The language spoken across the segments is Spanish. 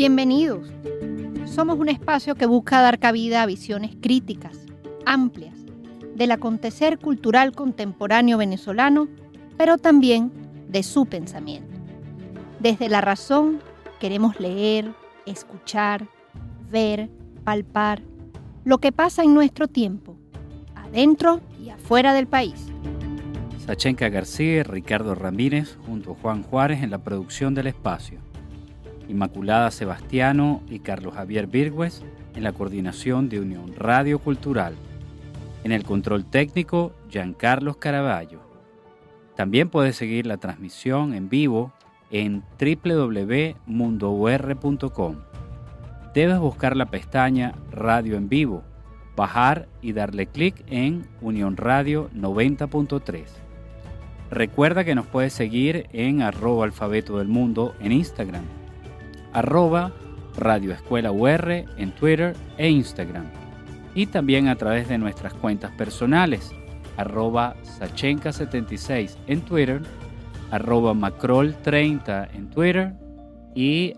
Bienvenidos. Somos un espacio que busca dar cabida a visiones críticas, amplias, del acontecer cultural contemporáneo venezolano, pero también de su pensamiento. Desde la razón queremos leer, escuchar, ver, palpar lo que pasa en nuestro tiempo, adentro y afuera del país. Sachenka García y Ricardo Ramírez junto a Juan Juárez en la producción del espacio. Inmaculada Sebastiano y Carlos Javier Virgües en la coordinación de Unión Radio Cultural. En el control técnico, Giancarlos Caraballo. También puedes seguir la transmisión en vivo en www.mundour.com. Debes buscar la pestaña Radio en Vivo, bajar y darle clic en Unión Radio 90.3. Recuerda que nos puedes seguir en @alfabeto del mundo en Instagram, @Radio Escuela UR en Twitter e Instagram, y también a través de nuestras cuentas personales, @Sachenka76 en Twitter, @Macrol30 en Twitter y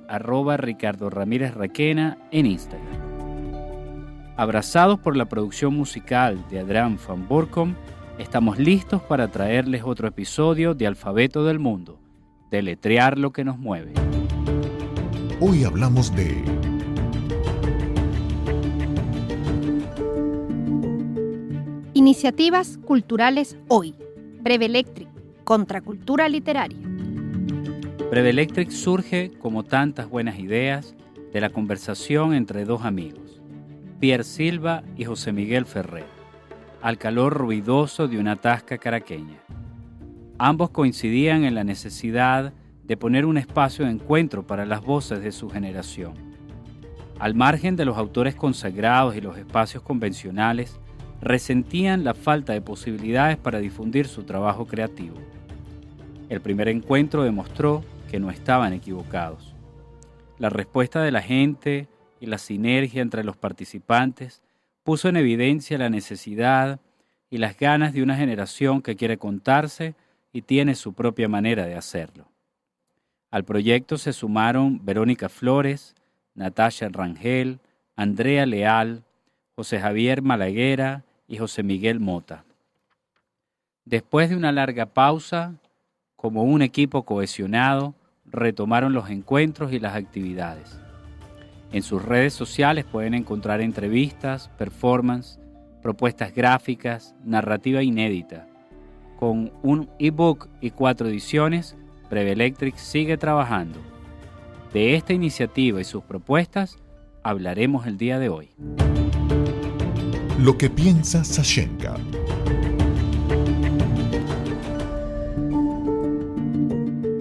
@Ricardo Ramírez Raquena en Instagram. Abrazados por la producción musical de Adrián van Borkom, estamos listos para traerles otro episodio de Alfabeto del Mundo, deletrear lo que nos mueve. Hoy hablamos de Iniciativas culturales hoy. Breve Electric, contracultura literaria. Breve Electric surge, como tantas buenas ideas, de la conversación entre dos amigos, Pierre Silva y José Miguel Ferrer, al calor ruidoso de una tasca caraqueña. Ambos coincidían en la necesidad de poner un espacio de encuentro para las voces de su generación. Al margen de los autores consagrados y los espacios convencionales, resentían la falta de posibilidades para difundir su trabajo creativo. El primer encuentro demostró que no estaban equivocados. La respuesta de la gente y la sinergia entre los participantes puso en evidencia la necesidad y las ganas de una generación que quiere contarse y tiene su propia manera de hacerlo. Al proyecto se sumaron Verónica Flores, Natasha Rangel, Andrea Leal, José Javier Malaguera y José Miguel Mota. Después de una larga pausa, como un equipo cohesionado, retomaron los encuentros y las actividades. En sus redes sociales pueden encontrar entrevistas, performance, propuestas gráficas, narrativa inédita. Con un ebook y 4 ediciones, Breve Electric sigue trabajando. De esta iniciativa y sus propuestas hablaremos el día de hoy. Lo que piensa Sachenka.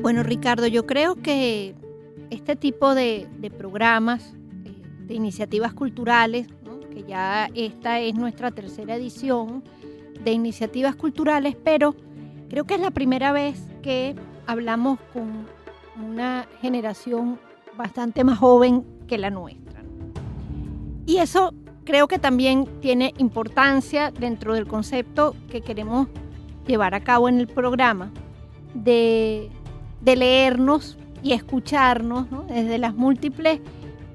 Bueno, Ricardo, yo creo que este tipo de programas, de iniciativas culturales, ¿no? Que ya esta es nuestra tercera edición de iniciativas culturales, pero creo que es la primera vez que hablamos con una generación bastante más joven que la nuestra. Y eso creo que también tiene importancia dentro del concepto que queremos llevar a cabo en el programa de leernos y escucharnos, ¿no? Desde las múltiples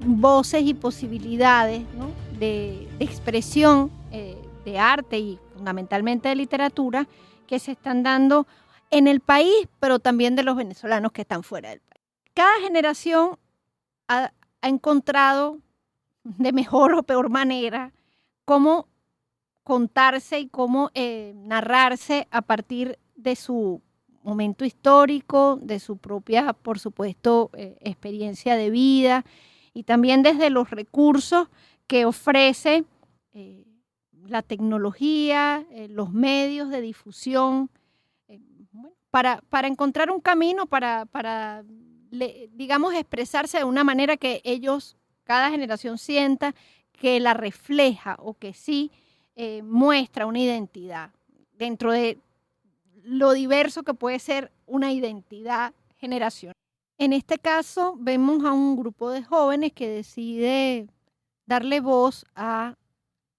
voces y posibilidades, ¿no? de expresión de arte y fundamentalmente de literatura que se están dando en el país, pero también de los venezolanos que están fuera del país. Cada generación ha encontrado de mejor o peor manera cómo contarse y cómo narrarse a partir de su momento histórico, de su propia, por supuesto, experiencia de vida, y también desde los recursos que ofrece la tecnología, los medios de difusión, para encontrar un camino, digamos, expresarse de una manera que ellos, cada generación, sienta que la refleja o que sí muestra una identidad dentro de lo diverso que puede ser una identidad generacional. En este caso, vemos a un grupo de jóvenes que decide darle voz a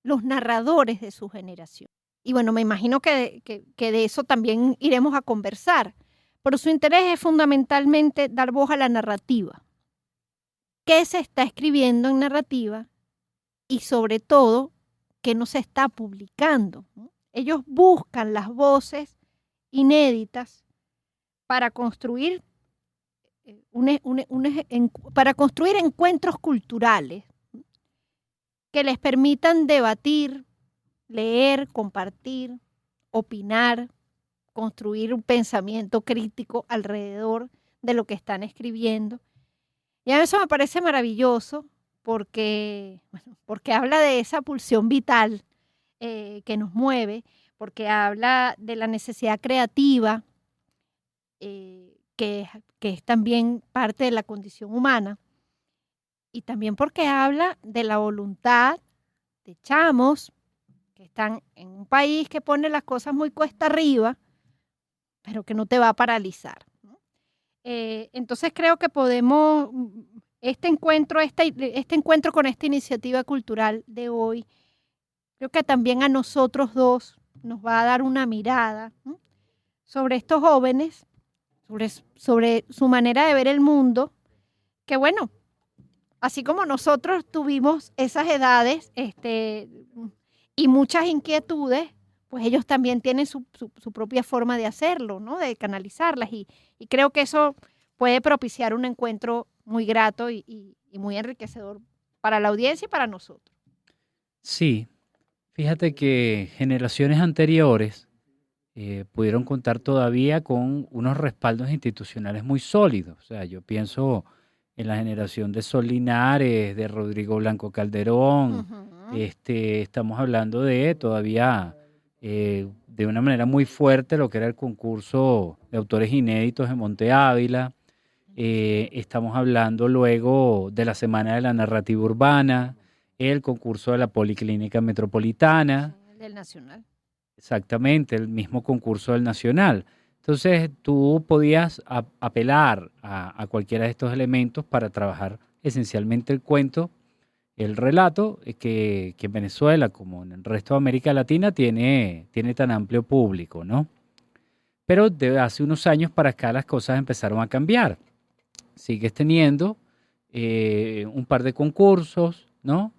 los narradores de su generación. Y bueno, me imagino que de eso también iremos a conversar, pero su interés es fundamentalmente dar voz a la narrativa, qué se está escribiendo en narrativa y sobre todo qué no se está publicando, ¿no? Ellos buscan las voces inéditas para construir, para construir encuentros culturales que les permitan debatir, leer, compartir, opinar, construir un pensamiento crítico alrededor de lo que están escribiendo. Y a mí eso me parece maravilloso porque habla de esa pulsión vital que nos mueve, porque habla de la necesidad creativa, que es también parte de la condición humana, y también porque habla de la voluntad de chamos que están en un país que pone las cosas muy cuesta arriba, pero que no te va a paralizar, ¿no? Entonces creo que podemos, este encuentro con esta iniciativa cultural de hoy, creo que también a nosotros dos nos va a dar una mirada, ¿no?, sobre estos jóvenes, sobre su manera de ver el mundo, que bueno, así como nosotros tuvimos esas edades y muchas inquietudes, pues ellos también tienen su propia forma de hacerlo, ¿no?, de canalizarlas, y creo que eso puede propiciar un encuentro muy grato y muy enriquecedor para la audiencia y para nosotros. Sí, fíjate que generaciones anteriores pudieron contar todavía con unos respaldos institucionales muy sólidos. O sea, yo pienso en la generación de Sol Linares, de Rodrigo Blanco Calderón. Estamos hablando de todavía de una manera muy fuerte lo que era el concurso de autores inéditos de Monte Ávila. Estamos hablando luego de la Semana de la Narrativa Urbana, el concurso de la Policlínica Metropolitana. Del Nacional. Exactamente, el mismo concurso del Nacional. Entonces tú podías apelar a cualquiera de estos elementos para trabajar esencialmente el cuento, el relato, que en Venezuela, como en el resto de América Latina, tiene tan amplio público, ¿no? Pero de hace unos años para acá las cosas empezaron a cambiar. Sigues teniendo un par de concursos, ¿no?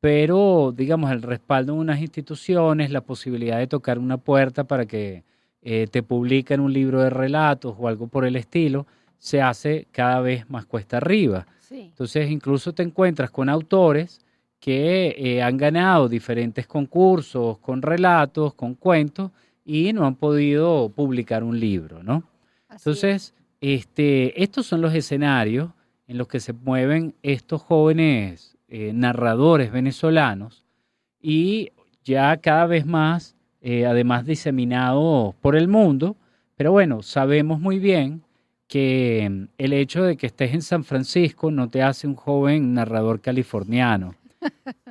Pero, digamos, el respaldo en unas instituciones, la posibilidad de tocar una puerta para que te publiquen un libro de relatos o algo por el estilo, se hace cada vez más cuesta arriba. Sí. Entonces, incluso te encuentras con autores que han ganado diferentes concursos con relatos, con cuentos, y no han podido publicar un libro, ¿no? Entonces, estos son los escenarios en los que se mueven estos jóvenes narradores venezolanos, y ya cada vez más, además diseminados por el mundo. Pero bueno, sabemos muy bien que el hecho de que estés en San Francisco no te hace un joven narrador californiano.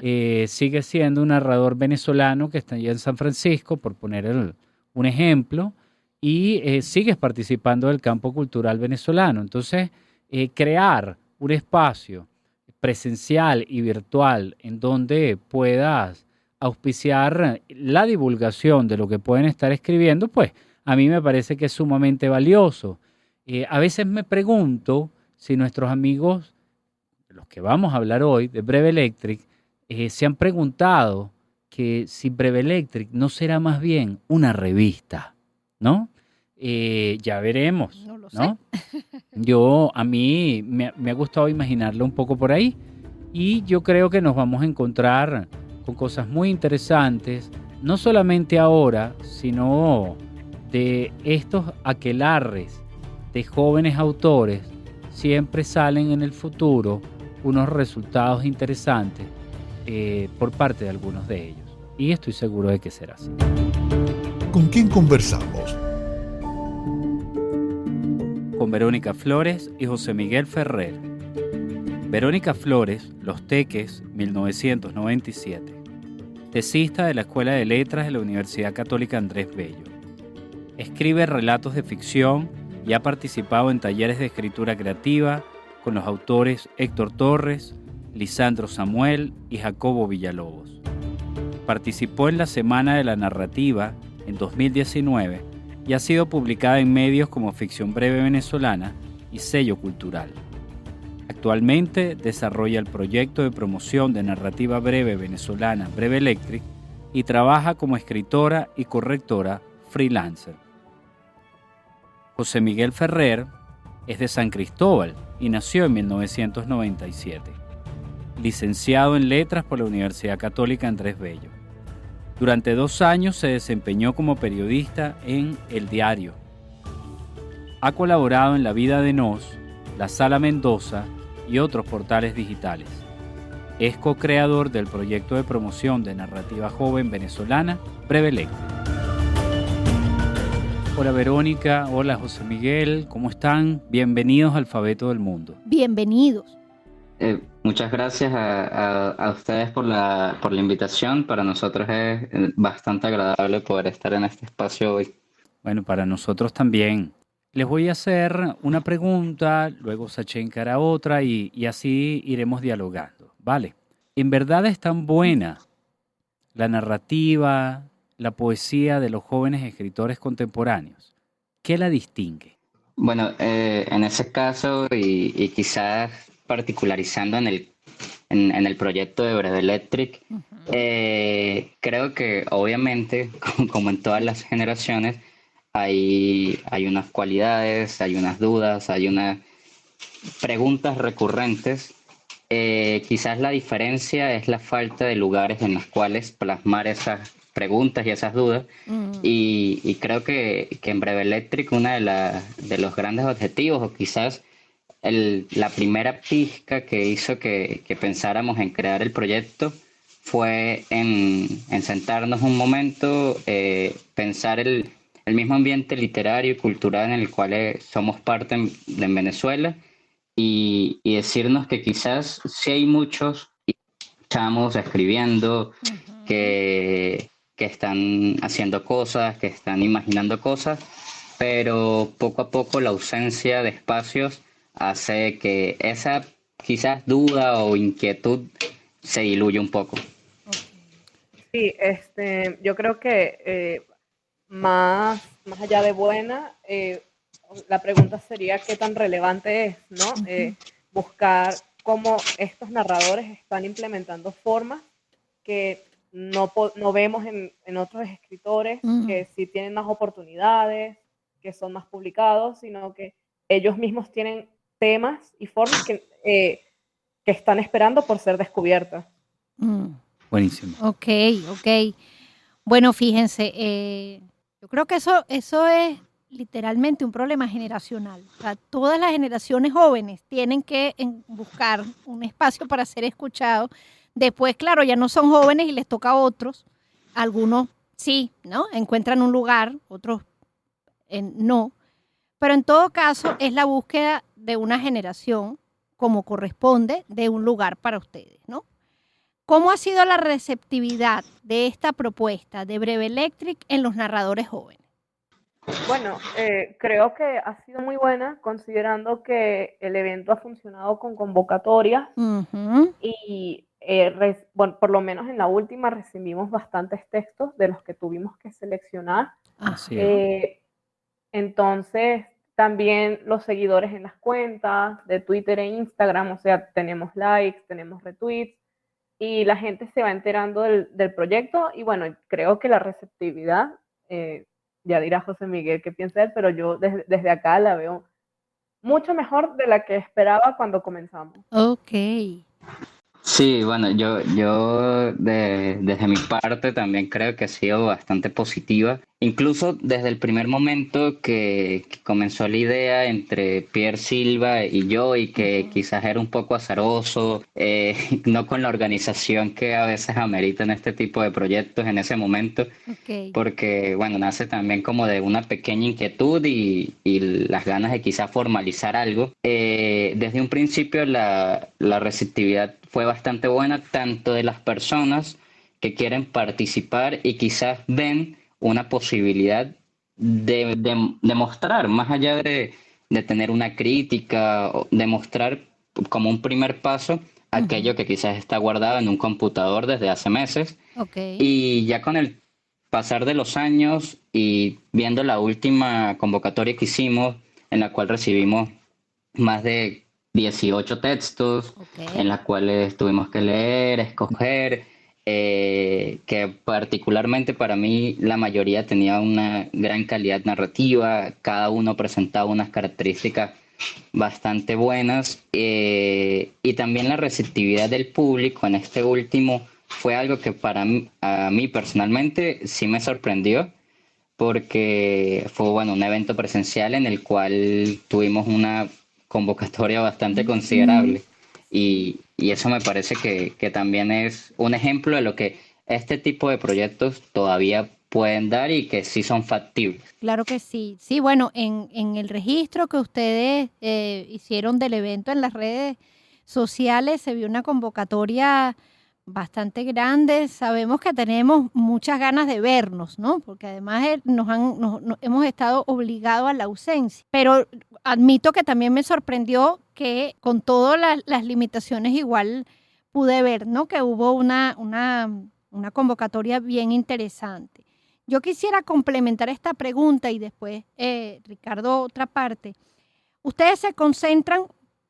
Sigue siendo un narrador venezolano que está allá en San Francisco, por poner un ejemplo, y sigues participando del campo cultural venezolano. Entonces, crear un espacio presencial y virtual en donde puedas auspiciar la divulgación de lo que pueden estar escribiendo, pues a mí me parece que es sumamente valioso. A veces me pregunto si nuestros amigos, los que vamos a hablar hoy de Breve Electric, se han preguntado que si Breve Electric no será más bien una revista, ¿no? Ya veremos, no lo ¿no? sé. A mí me ha gustado imaginarlo un poco por ahí, y yo creo que nos vamos a encontrar con cosas muy interesantes, no solamente ahora, sino de estos aquelarres de jóvenes autores. Siempre salen en el futuro unos resultados interesantes por parte de algunos de ellos, y estoy seguro de que será así. ¿Con quién conversamos? Con Verónica Flores y José Miguel Ferrer. Verónica Flores, Los Teques, 1997. Tesista de la Escuela de Letras de la Universidad Católica Andrés Bello. Escribe relatos de ficción y ha participado en talleres de escritura creativa con los autores Héctor Torres, Lisandro Samuel y Jacobo Villalobos. Participó en la Semana de la Narrativa en 2019 y ha sido publicada en medios como Ficción Breve Venezolana y Sello Cultural. Actualmente desarrolla el proyecto de promoción de narrativa breve venezolana Breve Electric y trabaja como escritora y correctora freelancer. José Miguel Ferrer es de San Cristóbal y nació en 1997. Licenciado en Letras por la Universidad Católica Andrés Bello. Durante 2 años se desempeñó como periodista en El Diario. Ha colaborado en La Vida de Nos, La Sala Mendoza y otros portales digitales. Es co-creador del proyecto de promoción de narrativa joven venezolana Breve Electric. Hola Verónica, hola José Miguel, ¿cómo están? Bienvenidos a Alfabeto del Mundo. Bienvenidos. Muchas gracias a ustedes por la invitación. Para nosotros es bastante agradable poder estar en este espacio hoy. Bueno, para nosotros también. Les voy a hacer una pregunta, luego Sachenka hará otra y así iremos dialogando, ¿vale? ¿En verdad es tan buena la narrativa, la poesía de los jóvenes escritores contemporáneos? ¿Qué la distingue? Bueno, en ese caso y quizás particularizando en el proyecto de Breve Electric, creo que obviamente, como en todas las generaciones, hay unas cualidades, hay unas dudas, hay unas preguntas recurrentes. Quizás la diferencia es la falta de lugares en los cuales plasmar esas preguntas y esas dudas. Y creo que en Breve Electric uno de los grandes objetivos, o quizás la primera pizca que hizo que pensáramos en crear el proyecto, fue en sentarnos un momento, pensar el mismo ambiente literario y cultural en el cual somos parte en Venezuela y decirnos que quizás sí hay muchos chamos escribiendo que están haciendo cosas, que están imaginando cosas, pero poco a poco la ausencia de espacios hace que esa quizás duda o inquietud se diluya un poco. Sí, yo creo que más allá de buena, la pregunta sería qué tan relevante es, ¿no? Buscar cómo estos narradores están implementando formas que no vemos en otros escritores, que sí tienen más oportunidades, que son más publicados, sino que ellos mismos tienen temas y formas que están esperando por ser descubiertas. Buenísimo. Ok. Bueno, fíjense, yo creo que eso es literalmente un problema generacional. O sea, todas las generaciones jóvenes tienen que buscar un espacio para ser escuchados. Después, claro, ya no son jóvenes y les toca a otros. Algunos sí, ¿no? Encuentran un lugar, otros no. Pero en todo caso es la búsqueda de una generación, como corresponde, de un lugar para ustedes, ¿no? ¿Cómo ha sido la receptividad de esta propuesta de Breve Electric en los narradores jóvenes? Bueno, creo que ha sido muy buena, considerando que el evento ha funcionado con convocatorias y bueno, por lo menos en la última recibimos bastantes textos de los que tuvimos que seleccionar. Así es. Entonces, también los seguidores en las cuentas de Twitter e Instagram, o sea, tenemos likes, tenemos retweets, y la gente se va enterando del proyecto. Y bueno, creo que la receptividad, ya dirá José Miguel qué piensa él, pero yo desde acá la veo mucho mejor de la que esperaba cuando comenzamos. Ok. Sí, bueno, yo desde mi parte también creo que ha sido bastante positiva. Incluso desde el primer momento que comenzó la idea entre Pierre Silva y yo, y que quizás era un poco azaroso, no con la organización que a veces ameritan este tipo de proyectos en ese momento, porque bueno, nace también como de una pequeña inquietud y las ganas de quizás formalizar algo. Desde un principio la receptividad fue bastante buena, tanto de las personas que quieren participar y quizás ven una posibilidad de mostrar, más allá de tener una crítica, de mostrar como un primer paso aquello que quizás está guardado en un computador desde hace meses. Y ya con el pasar de los años y viendo la última convocatoria que hicimos, en la cual recibimos más de 18 textos Ok. en las cuales tuvimos que leer, escoger, que particularmente para mí la mayoría tenía una gran calidad narrativa, cada uno presentaba unas características bastante buenas, y también la receptividad del público en este último fue algo que a mí personalmente sí me sorprendió porque fue bueno, un evento presencial en el cual tuvimos una convocatoria bastante Ujú. considerable y eso me parece que también es un ejemplo de lo que este tipo de proyectos todavía pueden dar y que sí son factibles. Claro que sí. Sí, bueno, en el registro que ustedes hicieron del evento en las redes sociales se vio una convocatoria bastante grande. Sabemos que tenemos muchas ganas de vernos, ¿no? Porque además hemos estado obligados a la ausencia. Pero admito que también me sorprendió que con todas las limitaciones igual pude ver, ¿no? Que hubo una convocatoria bien interesante. Yo quisiera complementar esta pregunta y después, Ricardo, otra parte. Ustedes se concentran,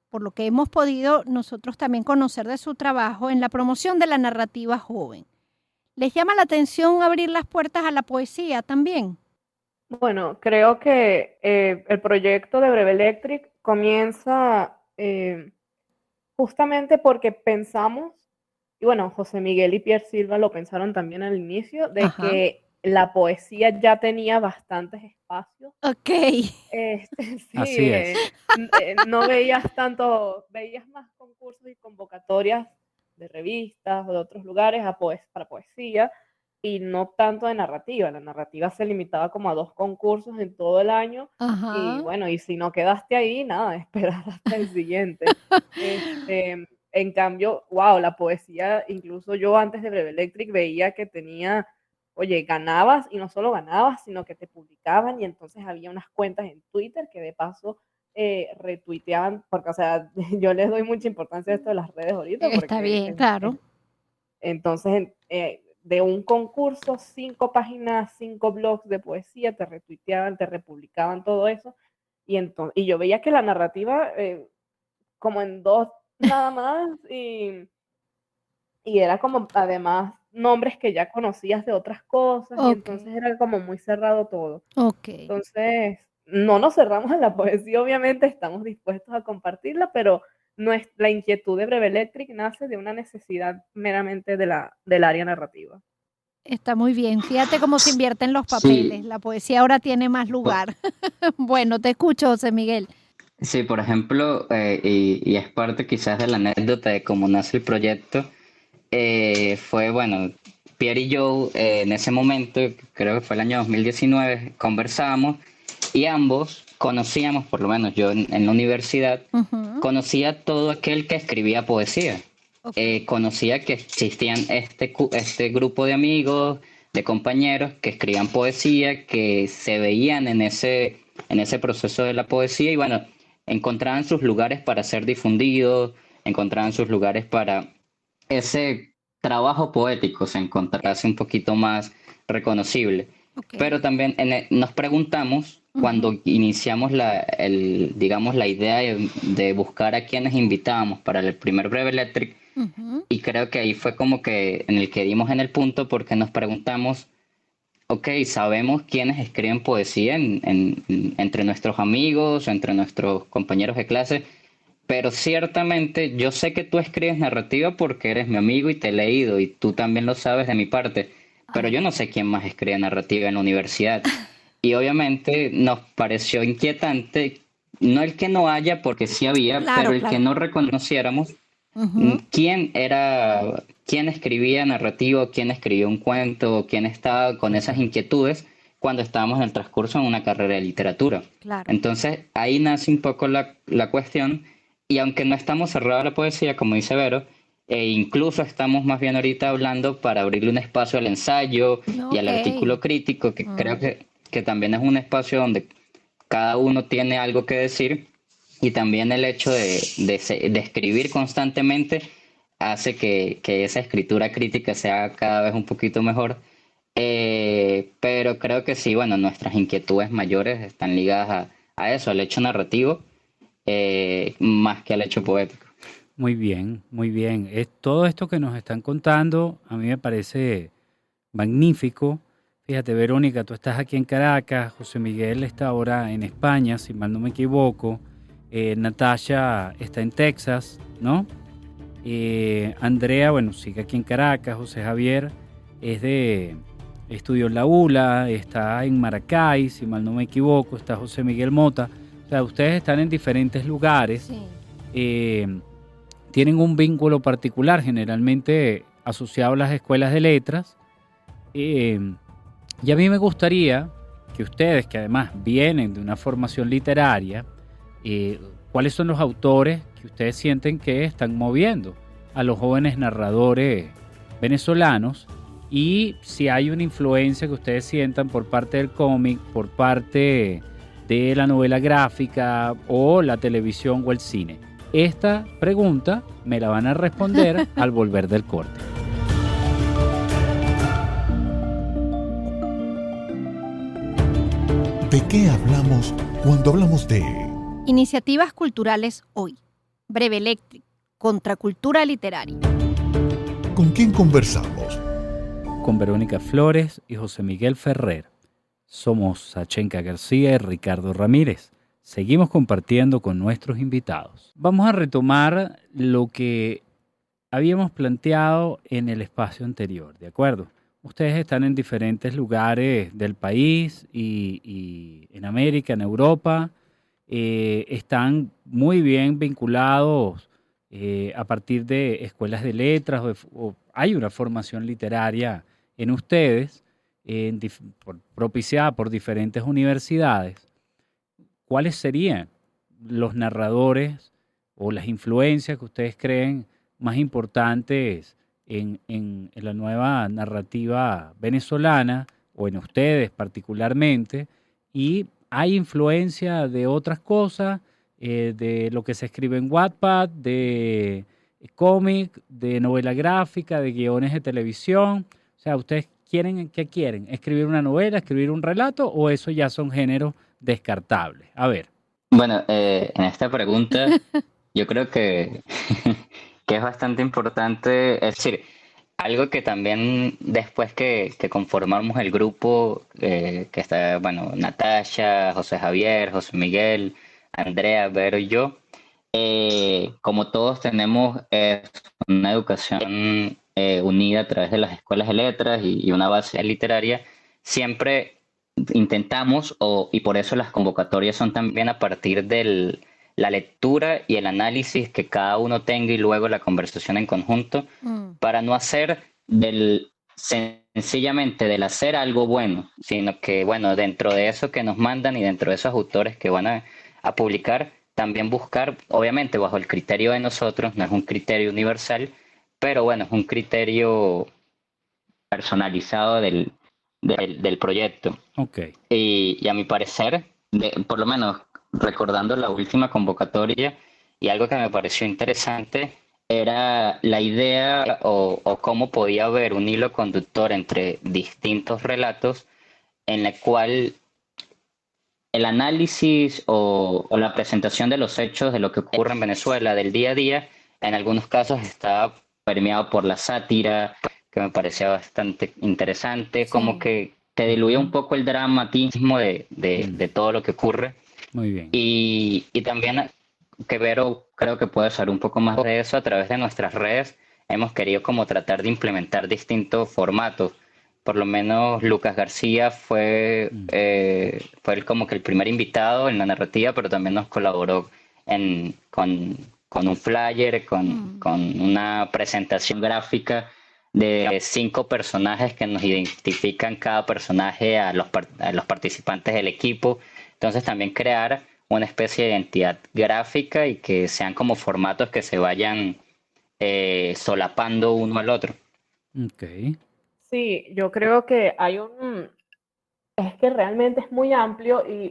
por lo que hemos podido nosotros también conocer de su trabajo, en la promoción de la narrativa joven. ¿Les llama la atención abrir las puertas a la poesía también? Bueno, creo que el proyecto de Breve Electric comienza justamente porque pensamos, y bueno, José Miguel y Pierre Silva lo pensaron también al inicio, de Ajá. que la poesía ya tenía bastantes espacios. Ok. Sí, Así es. no veías tanto, veías más concursos y convocatorias de revistas o de otros lugares para poesía y no tanto de narrativa. La narrativa se limitaba como a 2 concursos en todo el año y Ajá. bueno, y si no quedaste ahí, nada, esperar hasta el siguiente. En cambio, wow, la poesía, incluso yo antes de Breve Electric veía que tenía, oye, ganabas y no solo ganabas, sino que te publicaban y entonces había unas cuentas en Twitter que de paso retuiteaban, porque o sea, yo les doy mucha importancia a esto de las redes ahorita Está porque bien, claro. entonces de un concurso, 5 páginas, 5 blogs de poesía, te retuiteaban, te republicaban todo eso y yo veía que la narrativa como en 2 nada más y era como además nombres que ya conocías de otras cosas y Ok. entonces era como muy cerrado todo. Ok. Entonces, no nos cerramos a la poesía, obviamente estamos dispuestos a compartirla, pero la inquietud de Breve Electric nace de una necesidad meramente del área narrativa. Está muy bien. Fíjate cómo se invierten los papeles. Sí, La poesía ahora tiene más po- lugar. Bueno, te escucho, José Miguel. sí, por ejemplo, y es parte quizás de la anécdota de cómo nace el proyecto, fue, bueno, Pierre y yo en ese momento, creo que fue el año 2019, conversábamos y ambos conocíamos, por lo menos yo en la universidad, Ujú. conocía a todo aquel que escribía poesía. Ok. Conocía que existían este grupo de amigos, de compañeros que escribían poesía, que se veían en ese proceso de la poesía y bueno, encontraban sus lugares para ser difundidos, encontraban sus lugares para ese trabajo poético se encontrase un poquito más reconocible. Ok. Pero también nos preguntamos Ujú. cuando iniciamos digamos, la idea de buscar a quienes invitábamos para el primer Breve Electric, Ujú. y creo que ahí fue como que en el que dimos en el punto porque nos preguntamos, ok, sabemos quiénes escriben poesía entre nuestros amigos, entre nuestros compañeros de clase, pero ciertamente yo sé que tú escribes narrativa porque eres mi amigo y te he leído y tú también lo sabes de mi parte, pero yo Ajá. no sé quién más escribe narrativa en la universidad. Y obviamente nos pareció inquietante, no el que no haya, porque sí había, pero Claro, el que claro. no reconociéramos Ujú. quién escribía narrativo, quién escribía un cuento, quién estaba con esas inquietudes cuando estábamos en el transcurso en una carrera de literatura. Claro. Entonces ahí nace un poco la cuestión y aunque no estamos cerrados a la poesía, como dice Vero, e incluso estamos más bien ahorita hablando para abrirle un espacio al ensayo y Ok. al artículo crítico, que creo Mm. que también es un espacio donde cada uno tiene algo que decir y también el hecho de escribir constantemente hace que esa escritura crítica sea cada vez un poquito mejor. Pero creo que sí, bueno, nuestras inquietudes mayores están ligadas a eso, al hecho narrativo. más que al hecho poético. Muy bien, muy bien. Todo esto que nos están contando a mí me parece magnífico. Fíjate, Verónica, tú estás aquí en Caracas, José Miguel está ahora en España, si mal no me equivoco, Natasha está en Texas, ¿no? Andrea, bueno, sigue aquí en Caracas, José Javier estudió en la ULA, está en Maracay, si mal no me equivoco, está José Miguel Mota. O sea, ustedes están en diferentes lugares. Sí. Tienen un vínculo particular, generalmente asociado a las escuelas de letras. Y a mí me gustaría que ustedes, que además vienen de una formación literaria, ¿cuáles son los autores que ustedes sienten que están moviendo a los jóvenes narradores venezolanos? Y si hay una influencia que ustedes sientan por parte del cómic, por parte de la novela gráfica o la televisión o el cine. Esta pregunta me la van a responder al volver del corte. ¿De qué hablamos cuando hablamos de Iniciativas culturales hoy? Breve Electric, Contracultura Literaria. con quién conversamos? Con Verónica Flores y José Miguel Ferrer. Somos Sachenka García y Ricardo Ramírez. Seguimos compartiendo con nuestros invitados. Vamos a retomar lo que habíamos planteado en el espacio anterior, ¿de acuerdo? Ustedes están en diferentes lugares del país y en América, en Europa. Están muy bien vinculados a partir de escuelas de letras o hay una formación literaria en ustedes, propiciada por diferentes universidades. ¿Cuáles serían los narradores o las influencias que ustedes creen más importantes en la nueva narrativa venezolana o en ustedes particularmente? ¿Y hay influencia de otras cosas, de lo que se escribe en Wattpad, de cómic, de novela gráfica, de guiones de televisión? O sea, ¿ustedes qué quieren? ¿Escribir una novela, escribir un relato o eso ya son géneros descartables? A ver. Bueno, en esta pregunta yo creo que, que es bastante importante, es decir, algo que también después que conformamos el grupo, que está, bueno, Natasha, José Javier, José Miguel, Andrea, Vero y yo, como todos tenemos una educación unida a través de las escuelas de letras y una base literaria, siempre intentamos, y por eso las convocatorias son también a partir de la lectura y el análisis que cada uno tenga y luego la conversación en conjunto, para no hacer sencillamente del hacer algo bueno, sino que, bueno, dentro de eso que nos mandan y dentro de esos autores que van a publicar, también buscar, obviamente bajo el criterio de nosotros, no es un criterio universal, pero bueno, es un criterio personalizado del proyecto. Okay. Y a mi parecer, por lo menos recordando la última convocatoria, y algo que me pareció interesante era la idea o cómo podía haber un hilo conductor entre distintos relatos en la cual el análisis o la presentación de los hechos de lo que ocurre en Venezuela del día a día, en algunos casos está permeado por la sátira, que me parecía bastante interesante, sí, como que te diluía un poco el dramatismo de todo lo que ocurre. Muy bien. Y también que Vero creo que puede saber un poco más de eso a través de nuestras redes. Hemos querido como tratar de implementar distintos formatos. Por lo menos Lucas García fue como que el primer invitado en la narrativa, pero también nos colaboró con un flyer, con una presentación gráfica de 5 personajes que nos identifican cada personaje a los participantes del equipo. Entonces también crear una especie de identidad gráfica y que sean como formatos que se vayan solapando uno al otro. Okay. Sí, yo creo que es que realmente es muy amplio y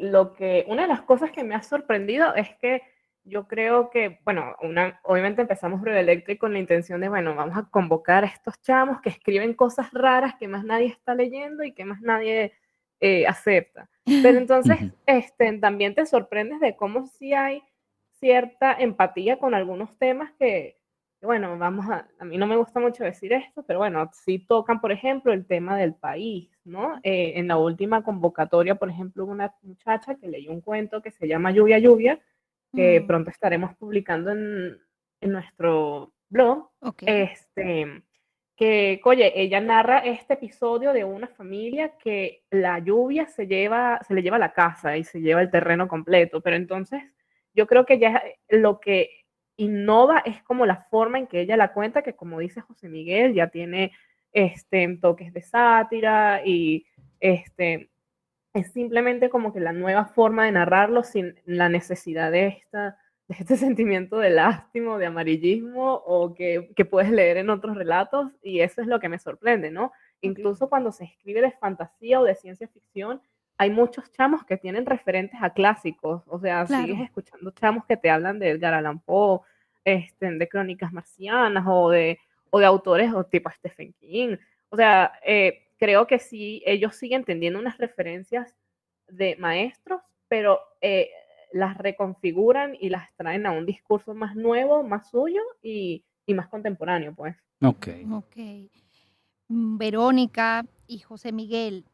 una de las cosas que me ha sorprendido es que yo creo que, bueno, obviamente empezamos Breve Electric con la intención de, bueno, vamos a convocar a estos chamos que escriben cosas raras que más nadie está leyendo y que más nadie acepta. Pero entonces también te sorprendes de cómo sí hay cierta empatía con algunos temas que, bueno, a mí no me gusta mucho decir esto, pero bueno, sí tocan, por ejemplo, el tema del país, ¿no? En la última convocatoria, por ejemplo, hubo una muchacha que leyó un cuento que se llama Lluvia, Lluvia, que pronto estaremos publicando en nuestro blog, Ok. que, oye, ella narra este episodio de una familia que la lluvia se le lleva la casa y se lleva el terreno completo, pero entonces yo creo que ya lo que innova es como la forma en que ella la cuenta, que como dice José Miguel, ya tiene toques de sátira y es simplemente como que la nueva forma de narrarlo sin la necesidad de este sentimiento de lástima o de amarillismo o que puedes leer en otros relatos, y eso es lo que me sorprende, ¿no? Incluso cuando se escribe de fantasía o de ciencia ficción, hay muchos chamos que tienen referentes a clásicos, o sea, sigues Claro. escuchando chamos que te hablan de Edgar Allan Poe, de Crónicas Marcianas o de autores o tipo Stephen King. O sea, creo que sí, ellos siguen teniendo unas referencias de maestros, pero las reconfiguran y las traen a un discurso más nuevo, más suyo y más contemporáneo, pues. Ok. Ok. Verónica y José Miguel,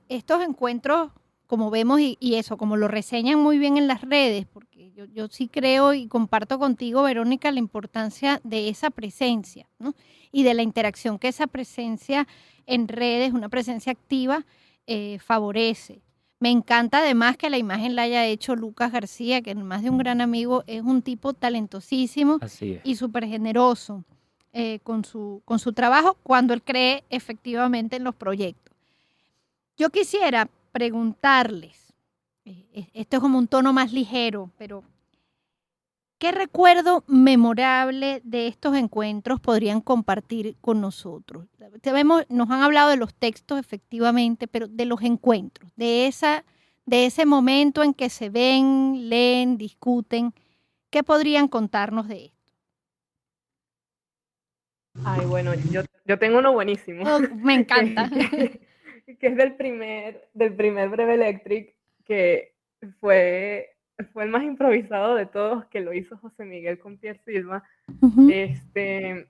estos encuentros, como vemos y eso, como lo reseñan muy bien en las redes, porque yo sí creo y comparto contigo, Verónica, la importancia de esa presencia, ¿no? Y de la interacción que esa presencia en redes, una presencia activa, favorece. Me encanta además que la imagen la haya hecho Lucas García, que además de un gran amigo, es un tipo talentosísimo Así es. y súper generoso con su trabajo cuando él cree efectivamente en los proyectos. Yo quisiera preguntarles, esto es como un tono más ligero, pero ¿qué recuerdo memorable de estos encuentros podrían compartir con nosotros? Nos han hablado de los textos efectivamente, pero de los encuentros, de ese momento en que se ven, leen, discuten, ¿qué podrían contarnos de esto? Ay, bueno, yo tengo uno buenísimo, Oh, me encanta. que es del primer Breve Electric, que fue el más improvisado de todos, que lo hizo José Miguel con Pierre Silva. Uh-huh.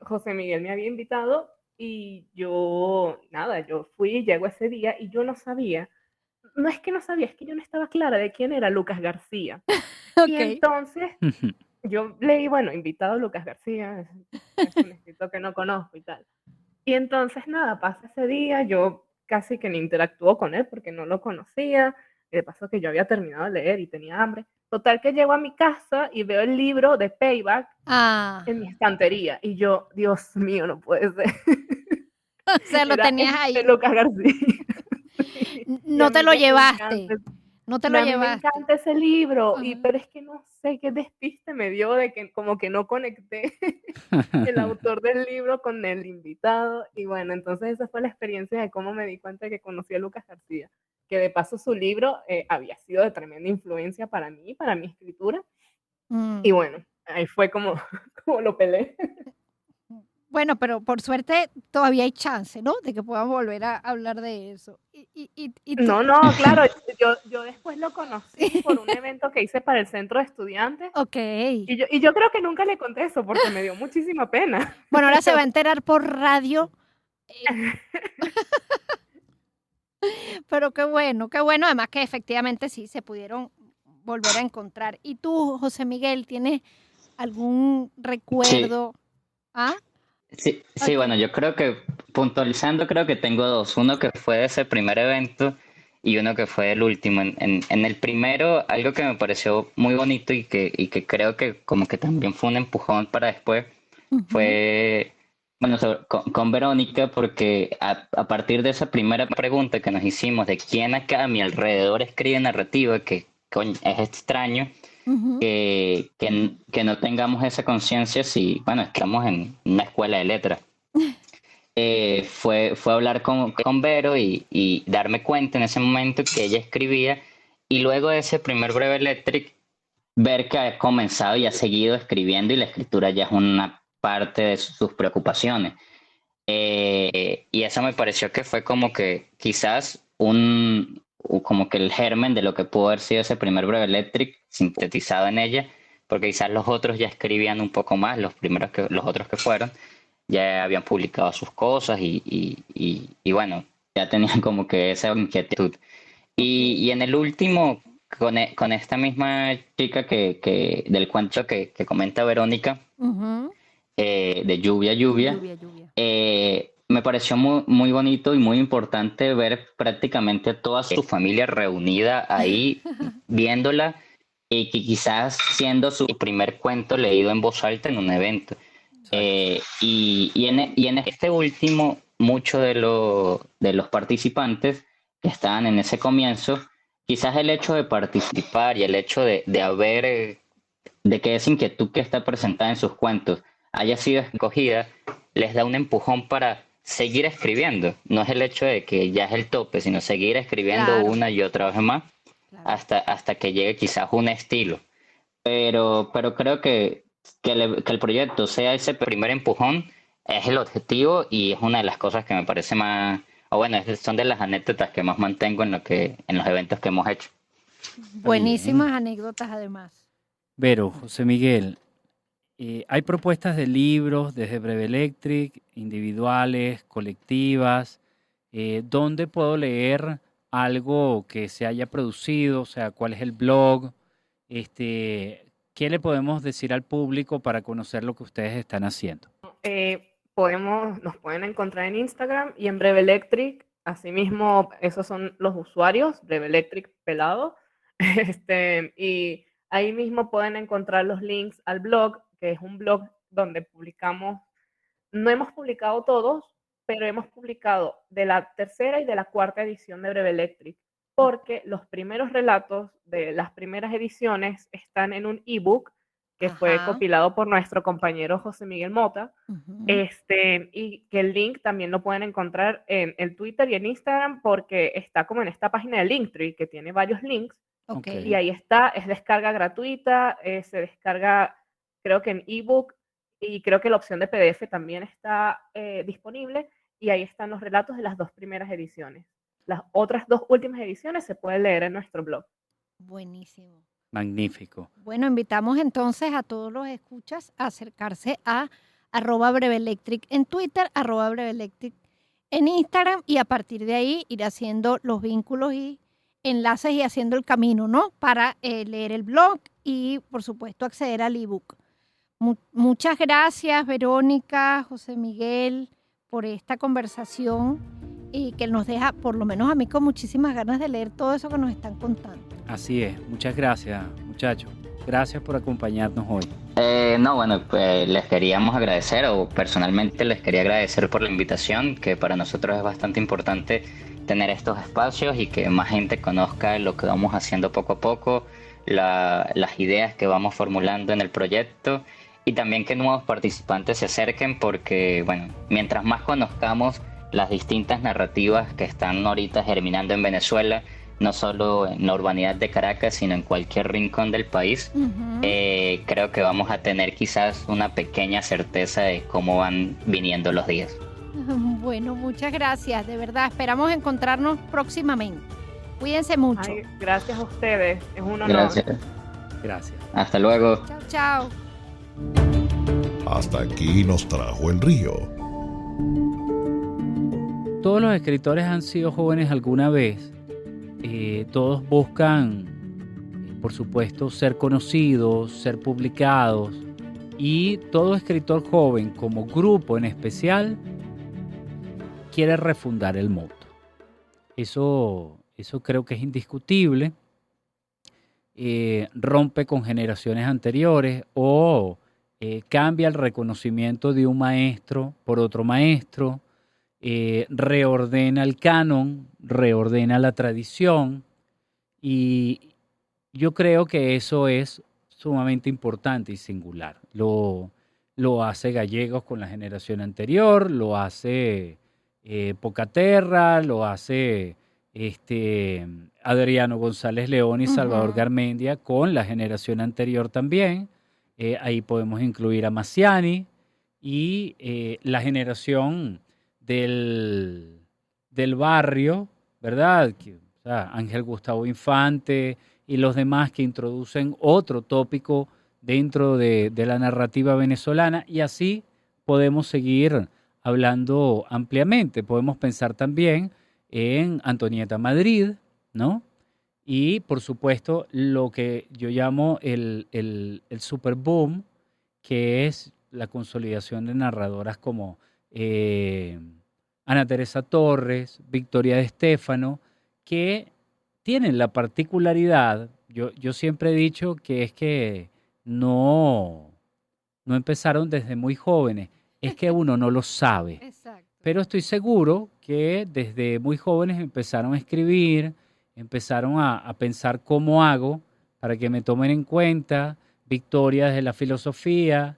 José Miguel me había invitado y yo fui, llego ese día y yo no sabía, no es que no sabía, es que yo no estaba clara de quién era Lucas García. Y Ok. entonces yo leí, bueno, invitado Lucas García, es un escritor que no conozco y tal. Y entonces nada, pasa ese día, yo casi que ni interactúo con él porque no lo conocía, y de paso que yo había terminado de leer y tenía hambre. Total que llego a mi casa y veo el libro de Payback en mi estantería, y yo, Dios mío, no puede ser. O sea, lo Era tenías ahí. Lucas García. Y a No te mí lo me llevaste. encanta, No te lo a mí me llevaste. encanta ese libro, Uh-huh. pero es que no sé qué despiste me dio de que como que no conecté el autor del libro con el invitado, y bueno, entonces esa fue la experiencia de cómo me di cuenta de que conocí a Lucas García, que de paso su libro había sido de tremenda influencia para mí, para mi escritura, y bueno, ahí fue como, como lo peleé. Bueno, pero por suerte todavía hay chance, ¿no? De que podamos volver a hablar de eso. Y tú. No, claro, yo después lo conocí por un evento que hice para el centro de estudiantes. Ok. Y yo creo que nunca le conté eso porque me dio muchísima pena. Bueno, ahora se va a enterar por radio. Pero qué bueno, qué bueno. Además que efectivamente sí se pudieron volver a encontrar. ¿Y tú, José Miguel, tienes algún Sí, recuerdo? ¿Ah? sí, sí, Ok. bueno, yo creo que puntualizando, creo que tengo dos. Uno que fue de ese primer evento y uno que fue el último. En el primero, algo que me pareció muy bonito y que creo que como que también fue un empujón para después, Ujú. fue, bueno, con Verónica, porque a partir de esa primera pregunta que nos hicimos de quién acá a mi alrededor escribe narrativa, que coño, es extraño Ujú. que no tengamos esa conciencia si, bueno, estamos en una escuela de letras. Fue hablar con Vero y darme cuenta en ese momento que ella escribía, y luego de ese primer Breve Electric ver que ha comenzado y ha seguido escribiendo y la escritura ya es una parte de sus preocupaciones. Y eso me pareció que fue como que quizás como que el germen de lo que pudo haber sido ese primer Breve Electric sintetizado en ella, porque quizás los otros ya escribían un poco más, los otros que fueron, ya habían publicado sus cosas y bueno, ya tenían como que esa inquietud. Y en el último, con esta misma chica del cuento que comenta Verónica, Ujú. de Lluvia, Lluvia, Lluvia, lluvia. me pareció muy, muy bonito y muy importante ver prácticamente toda su familia reunida ahí viéndola y que quizás siendo su primer cuento leído en voz alta en un evento. Y en este último, muchos de los participantes que estaban en ese comienzo, quizás el hecho de participar y el hecho de haber, de que esa inquietud que está presentada en sus cuentos haya sido escogida, les da un empujón para seguir escribiendo. No es el hecho de que ya es el tope, sino seguir escribiendo Claro, una y otra vez más claro. hasta que llegue quizás un estilo. Pero creo que el proyecto sea ese primer empujón es el objetivo y es una de las cosas que me parece más, o bueno, son de las anécdotas que más mantengo en los eventos que hemos hecho. Buenísimas anécdotas además. Vero, José Miguel, hay propuestas de libros desde Breve Electric, individuales, colectivas. ¿Dónde puedo leer algo que se haya producido? O sea, ¿cuál es el blog? ¿Qué le podemos decir al público para conocer lo que ustedes están haciendo? Nos pueden encontrar en Instagram y en Breve Electric. Asimismo, esos son los usuarios, Breve Electric pelado. Y ahí mismo pueden encontrar los links al blog, que es un blog donde publicamos, no hemos publicado todos, pero hemos publicado de la tercera y de la cuarta edición de Breve Electric, porque los primeros relatos de las primeras ediciones están en un ebook que fue Ajá. compilado por nuestro compañero José Miguel Mota, Ujú. y que el link también lo pueden encontrar en el Twitter y en Instagram porque está como en esta página de Linktree que tiene varios links Ok. y ahí está, es descarga gratuita, se descarga creo que en ebook y creo que la opción de PDF también está disponible y ahí están los relatos de las dos primeras ediciones. Las otras dos últimas ediciones se pueden leer en nuestro blog. Buenísimo. Magnífico. Bueno, invitamos entonces a todos los escuchas a acercarse a @breveelectric en Twitter, @breveelectric en Instagram y a partir de ahí ir haciendo los vínculos y enlaces y haciendo el camino, ¿no? Para leer el blog y, por supuesto, acceder al ebook. Muchas gracias, Verónica, José Miguel, por esta conversación y que nos deja, por lo menos a mí, con muchísimas ganas de leer todo eso que nos están contando. Así es. Muchas gracias, muchachos. Gracias por acompañarnos hoy. No, bueno, pues les queríamos agradecer, o personalmente les quería agradecer por la invitación, que para nosotros es bastante importante tener estos espacios y que más gente conozca lo que vamos haciendo poco a poco, las ideas que vamos formulando en el proyecto y también que nuevos participantes se acerquen porque, bueno, mientras más conozcamos las distintas narrativas que están ahorita germinando en Venezuela, no solo en la urbanidad de Caracas, sino en cualquier rincón del país, creo que vamos a tener quizás una pequeña certeza de cómo van viniendo los días. Bueno, muchas gracias, de verdad. Esperamos encontrarnos próximamente. Cuídense mucho. Ay, gracias a ustedes, es un honor. Gracias. Gracias. Hasta luego. Chao, chao. Hasta aquí nos trajo el río. Todos los escritores han sido jóvenes alguna vez. Todos buscan, por supuesto, ser conocidos, ser publicados. Y todo escritor joven, como grupo en especial, quiere refundar el moto. Eso creo que es indiscutible. Rompe con generaciones anteriores o cambia el reconocimiento de un maestro por otro maestro. Reordena el canon, reordena la tradición y yo creo que eso es sumamente importante y singular. Lo hace Gallegos con la generación anterior, lo hace Pocaterra, lo hace Adriano González León y Salvador Garmendia con la generación anterior también. Ahí podemos incluir a Massiani y la generación del barrio, ¿verdad? O sea, Ángel Gustavo Infante y los demás que introducen otro tópico dentro de la narrativa venezolana, y así podemos seguir hablando ampliamente. Podemos pensar también en Antonieta Madrid, ¿no? Y por supuesto lo que yo llamo el super boom, que es la consolidación de narradoras como Ana Teresa Torres, Victoria de Estéfano, que tienen la particularidad, yo siempre he dicho que es que no empezaron desde muy jóvenes, es que uno no lo sabe. Exacto. Pero estoy seguro que desde muy jóvenes empezaron a escribir, empezaron a pensar cómo hago para que me tomen en cuenta. Victoria desde la filosofía,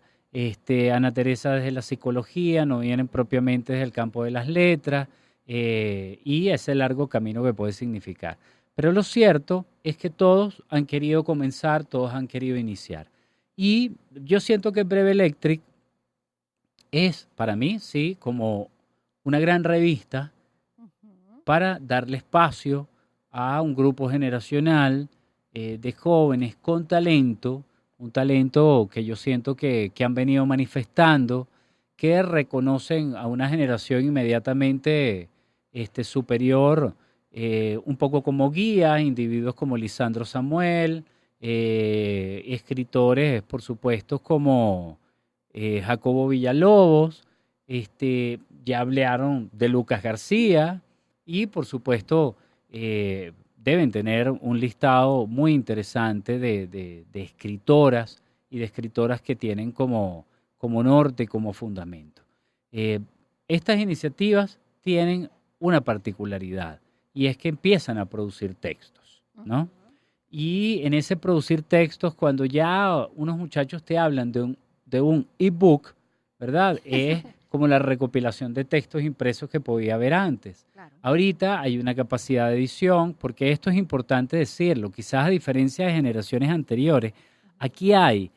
Ana Teresa desde la psicología, no vienen propiamente desde el campo de las letras, y ese largo camino que puede significar. Pero lo cierto es que todos han querido comenzar, todos han querido iniciar. Y yo siento que Breve Electric es, para mí, sí, como una gran revista para darle espacio a un grupo generacional de jóvenes con talento, un talento que yo siento que han venido manifestando, que reconocen a una generación inmediatamente superior, un poco como guía, individuos como Lisandro Samuel, escritores, por supuesto, como Jacobo Villalobos, ya hablaron de Lucas García y, por supuesto, deben tener un listado muy interesante de escritoras y de escritoras que tienen como norte, como fundamento. Estas iniciativas tienen una particularidad y es que empiezan a producir textos, ¿no? Y en ese producir textos, cuando ya unos muchachos te hablan de un ebook, ¿verdad? Es como la recopilación de textos impresos que podía haber antes. Claro. Ahorita hay una capacidad de edición, porque esto es importante decirlo, quizás a diferencia de generaciones anteriores, aquí hay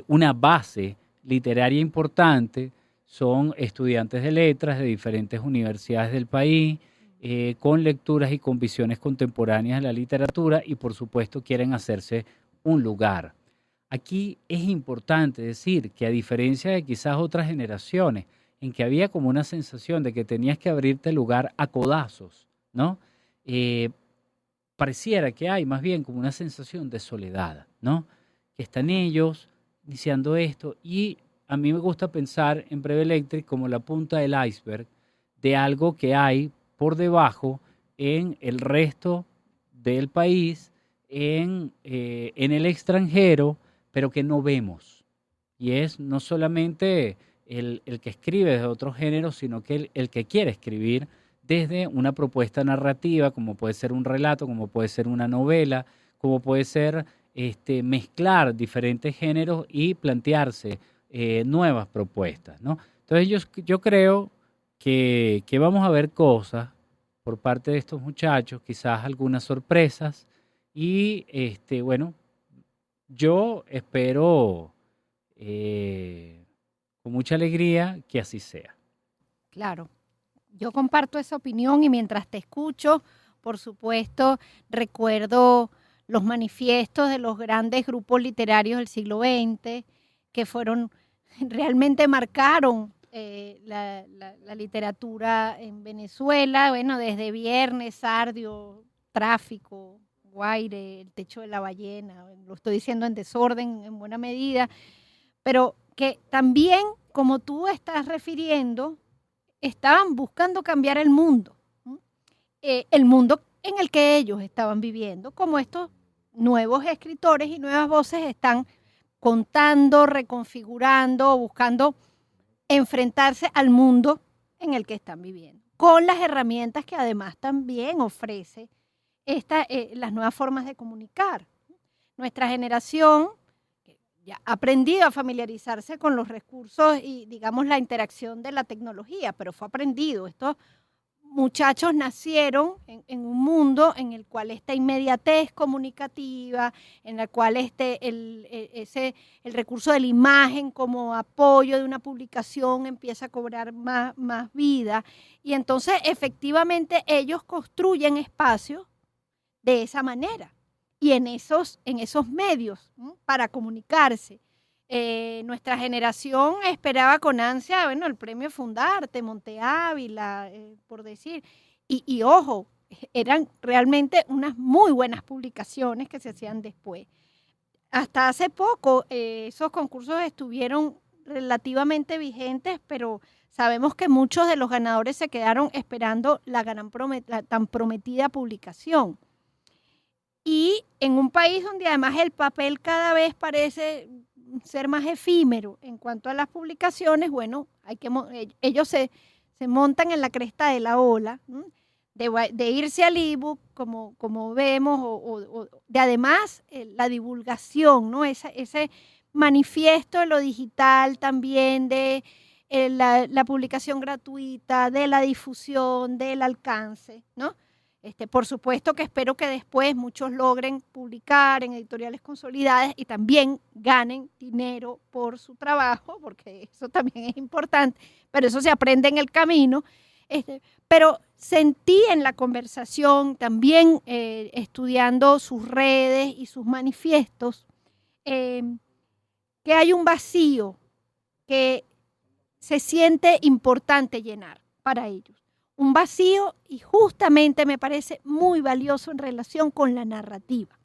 una base literaria importante, son estudiantes de letras de diferentes universidades del país, con lecturas y con visiones contemporáneas de la literatura y por supuesto quieren hacerse un lugar. Aquí es importante decir que a diferencia de quizás otras generaciones en que había como una sensación de que tenías que abrirte lugar a codazos, ¿no? Pareciera que hay más bien como una sensación de soledad, ¿no? Que están ellos iniciando esto y a mí me gusta pensar en Breve Electric como la punta del iceberg de algo que hay por debajo en el resto del país, en el extranjero, pero que no vemos. Y es no solamente el que escribe de otros géneros, sino que el que quiere escribir desde una propuesta narrativa, como puede ser un relato, como puede ser una novela, como puede ser mezclar diferentes géneros y plantearse nuevas propuestas, ¿no? Entonces yo creo que vamos a ver cosas por parte de estos muchachos, quizás algunas sorpresas, y bueno, yo espero con mucha alegría que así sea. Claro, yo comparto esa opinión y mientras te escucho, por supuesto, recuerdo los manifiestos de los grandes grupos literarios del siglo XX que realmente marcaron la literatura en Venezuela, bueno, desde Viernes, Sardio, Tráfico, Guaire, El techo de la ballena, lo estoy diciendo en desorden en buena medida, pero que también, como tú estás refiriendo, estaban buscando cambiar el mundo en el que ellos estaban viviendo, como estos nuevos escritores y nuevas voces están contando, reconfigurando, buscando enfrentarse al mundo en el que están viviendo, con las herramientas que además también ofrece las nuevas formas de comunicar. Nuestra generación ya ha aprendido a familiarizarse con los recursos y, digamos, la interacción de la tecnología, pero fue aprendido. Estos muchachos nacieron en un mundo en el cual esta inmediatez comunicativa, en la cual el recurso de la imagen como apoyo de una publicación empieza a cobrar más vida. Y entonces, efectivamente, ellos construyen espacios de esa manera y en esos medios, ¿no?, para comunicarse. Nuestra generación esperaba con ansia, bueno, el premio Fundarte, Monte Ávila, por decir, y ojo, eran realmente unas muy buenas publicaciones que se hacían después. Hasta hace poco esos concursos estuvieron relativamente vigentes, pero sabemos que muchos de los ganadores se quedaron esperando la tan prometida publicación. Y en un país donde además el papel cada vez parece ser más efímero en cuanto a las publicaciones, bueno, ellos se montan en la cresta de la ola, ¿no?, de irse al ebook, como vemos, o de además la divulgación, ¿no?, ese manifiesto de lo digital también, de la publicación gratuita, de la difusión, del alcance, ¿no? Por supuesto que espero que después muchos logren publicar en editoriales consolidadas y también ganen dinero por su trabajo, porque eso también es importante, pero eso se aprende en el camino. Pero sentí en la conversación, también estudiando sus redes y sus manifiestos, que hay un vacío que se siente importante llenar para ellos. Un vacío, y justamente me parece muy valioso en relación con la narrativa.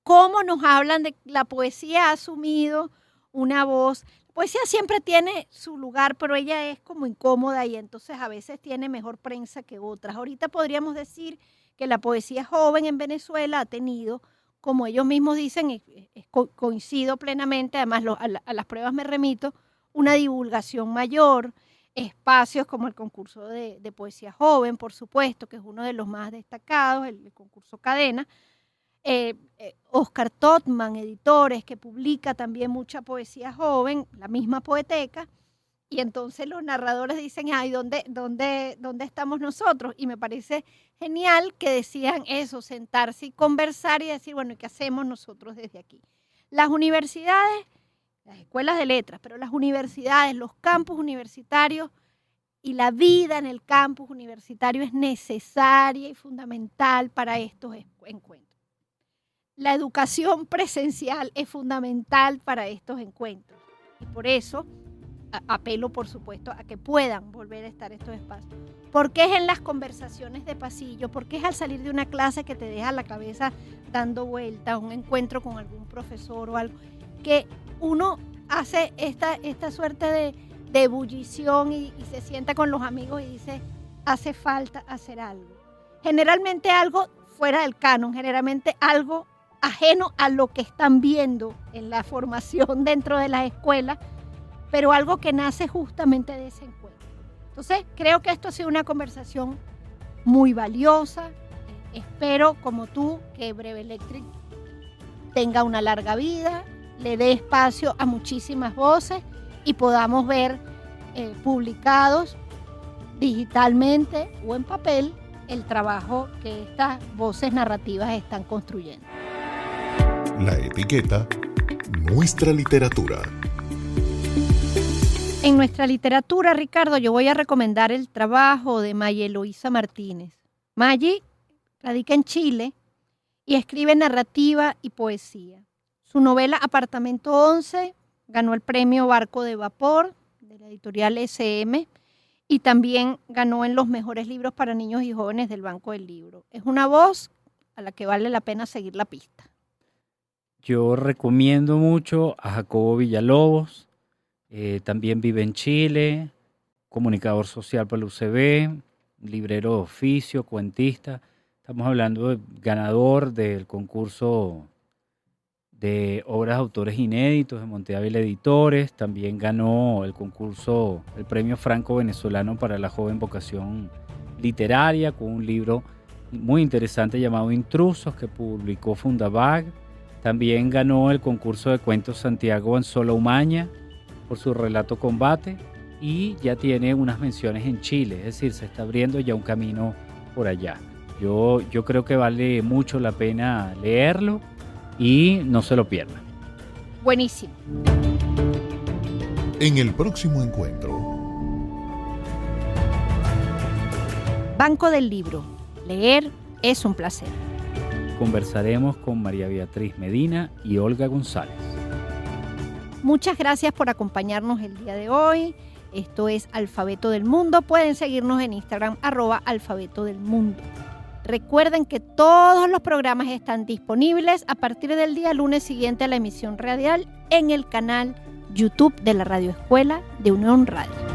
Cómo nos hablan de la poesía ha asumido una voz. La poesía siempre tiene su lugar, pero ella es como incómoda y entonces a veces tiene mejor prensa que otras. Ahorita podríamos decir que la poesía joven en Venezuela ha tenido, como ellos mismos dicen, coincido plenamente, además a las pruebas me remito, una divulgación mayor, espacios como el concurso de poesía joven, por supuesto, que es uno de los más destacados, el concurso Cadena. Oscar Totman, editores, que publica también mucha poesía joven, la misma Poeteca, y entonces los narradores dicen, ay, ¿dónde estamos nosotros? Y me parece genial que decían eso, sentarse y conversar y decir, bueno, ¿y qué hacemos nosotros desde aquí? Las universidades, las escuelas de letras, pero las universidades, los campus universitarios y la vida en el campus universitario es necesaria y fundamental para estos encuentros. La educación presencial es fundamental para estos encuentros y por eso apelo, por supuesto, a que puedan volver a estar estos espacios. Porque es en las conversaciones de pasillo, porque es al salir de una clase que te deja la cabeza dando vueltas, un encuentro con algún profesor o algo, que uno hace esta suerte de ebullición y se sienta con los amigos y dice, hace falta hacer algo. Generalmente algo fuera del canon, generalmente algo ajeno a lo que están viendo en la formación dentro de las escuelas, pero algo que nace justamente de ese encuentro. Entonces, creo que esto ha sido una conversación muy valiosa. Espero, como tú, que Breve Electric tenga una larga vida, le dé espacio a muchísimas voces y podamos ver publicados digitalmente o en papel el trabajo que estas voces narrativas están construyendo. La etiqueta Nuestra Literatura. En Nuestra Literatura, Ricardo, yo voy a recomendar el trabajo de Maya Eloísa Martínez. Maya radica en Chile y escribe narrativa y poesía. Su novela Apartamento 11 ganó el premio Barco de Vapor de la editorial SM y también ganó en los mejores libros para niños y jóvenes del Banco del Libro. Es una voz a la que vale la pena seguir la pista. Yo recomiendo mucho a Jacobo Villalobos, también vive en Chile, comunicador social por la UCB, librero de oficio, cuentista. Estamos hablando de ganador del concurso de obras de autores inéditos de Monte Ávila Editores. También ganó el concurso, el premio Franco Venezolano para la joven vocación literaria, con un libro muy interesante llamado Intrusos, que publicó Fundabag. También ganó el concurso de cuentos Santiago Anzola Umaña por su relato Combate y ya tiene unas menciones en Chile, es decir, se está abriendo ya un camino por allá. Yo creo que vale mucho la pena leerlo y no se lo pierdan. Buenísimo. En el próximo encuentro. Banco del Libro. Leer es un placer. conversaremos con María Beatriz Medina y Olga González. Muchas gracias por acompañarnos el día de hoy. Esto es Alfabeto del Mundo. Pueden seguirnos en Instagram, @Alfabeto del Mundo. Recuerden que todos los programas están disponibles a partir del día lunes siguiente a la emisión radial en el canal YouTube de la Radio Escuela de Unión Radio.